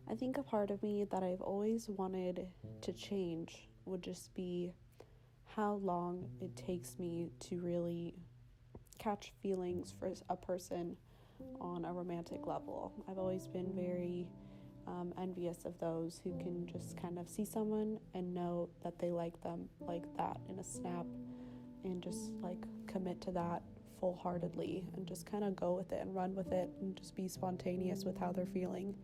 I think a part of me that I've always wanted to change would just be how long it takes me to really catch feelings for a person on a romantic level. I've always been very envious of those who can just kind of see someone and know that they like them like that in a snap, and just like commit to that full heartedly and just kind of go with it and run with it and just be spontaneous with how they're feeling.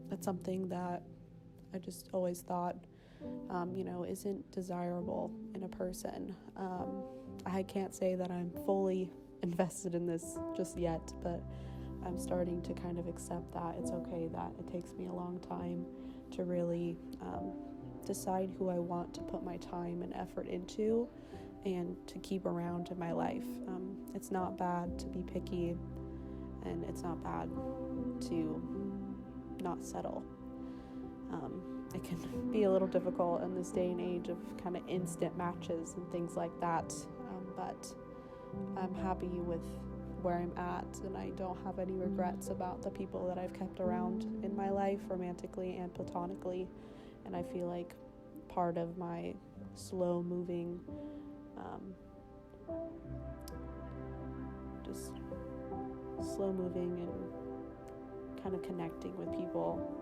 That's something that I just always thought, isn't desirable in a person. I can't say that I'm fully invested in this just yet, but I'm starting to kind of accept that it's okay that it takes me a long time to really decide who I want to put my time and effort into and to keep around in my life. It's not bad to be picky, and it's not bad to not settle. It can be a little difficult in this day and age of kind of instant matches and things like that, but I'm happy with where I'm at, and I don't have any regrets about the people that I've kept around in my life, romantically and platonically. And I feel like part of my slow moving, just slow moving and kind of connecting with people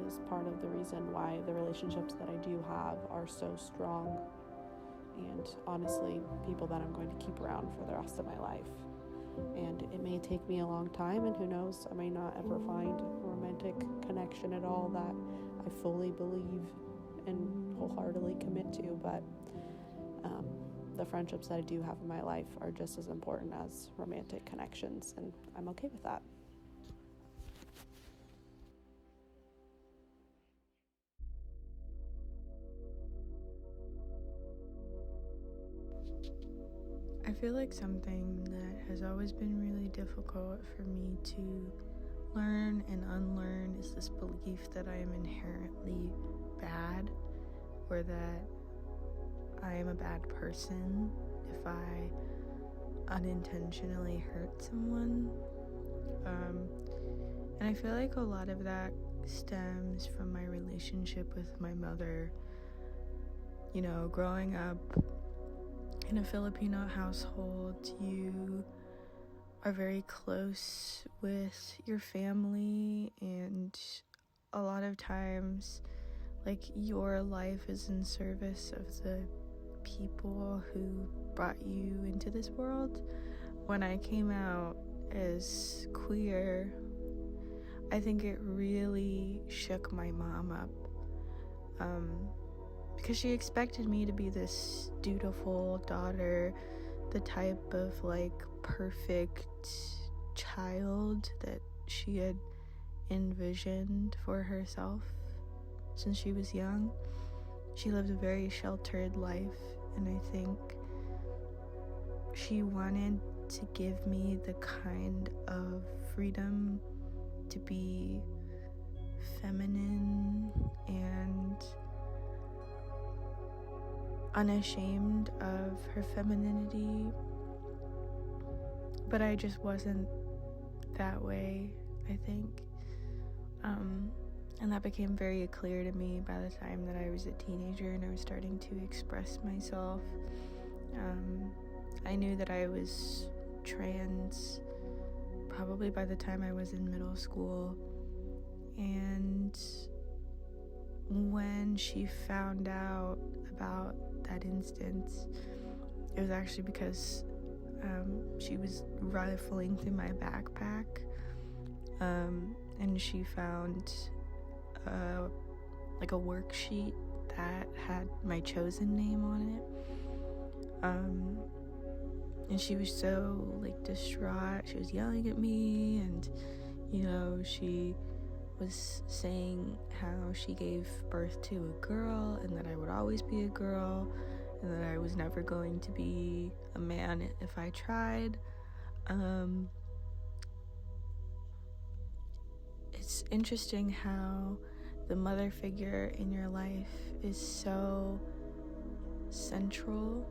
is part of the reason why the relationships that I do have are so strong, and honestly people that I'm going to keep around for the rest of my life. And it may take me a long time, and who knows, I may not ever find a romantic connection at all that I fully believe and wholeheartedly commit to, but the friendships that I do have in my life are just as important as romantic connections, and I'm okay with that. I feel like something that has always been really difficult for me to learn and unlearn is this belief that I am inherently bad, or that I am a bad person if I unintentionally hurt someone. And I feel like a lot of that stems from my relationship with my mother. You know, growing up in a Filipino household, you are very close with your family, and a lot of times, like, your life is in service of the people who brought you into this world. When I came out as queer, I think it really shook my mom up. Because she expected me to be this dutiful daughter, the type of like perfect child that she had envisioned for herself since she was young. She lived a very sheltered life, and I think she wanted to give me the kind of freedom to be feminine and unashamed of her femininity, but I just wasn't that way, I think. And that became very clear to me by the time that I was a teenager and I was starting to express myself. I knew that I was trans probably by the time I was in middle school, and when she found out about that instance, it was actually because she was rifling through my backpack, and she found like a worksheet that had my chosen name on it, and she was so like distraught. She was yelling at me, and she was saying how she gave birth to a girl and that I would always be a girl and that I was never going to be a man if I tried. It's interesting how the mother figure in your life is so central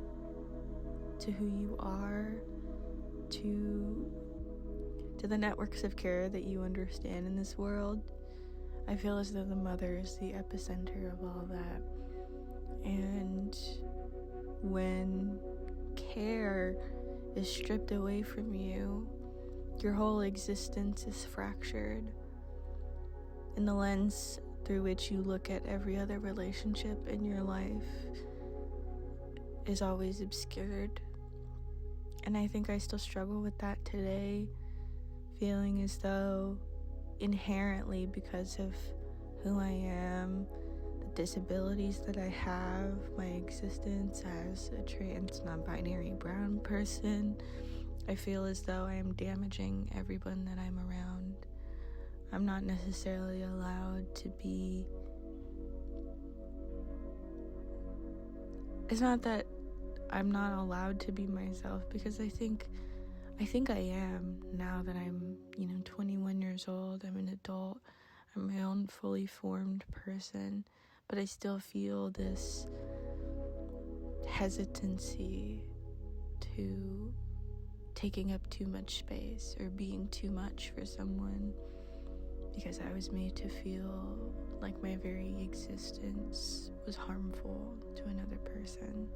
to who you are, to to the networks of care that you understand in this world. I feel as though the mother is the epicenter of all that. And when care is stripped away from you, your whole existence is fractured. And the lens through which you look at every other relationship in your life is always obscured. And I think I still struggle with that today, feeling as though inherently, because of who I am, the disabilities that I have, my existence as a trans non-binary brown person, I feel as though I am damaging everyone that I'm around. I'm not necessarily allowed to be... It's not that I'm not allowed to be myself, because I think I am, now that I'm, 21 years old. I'm an adult. I'm my own fully formed person. But I still feel this hesitancy to taking up too much space or being too much for someone, because I was made to feel like my very existence was harmful to another person.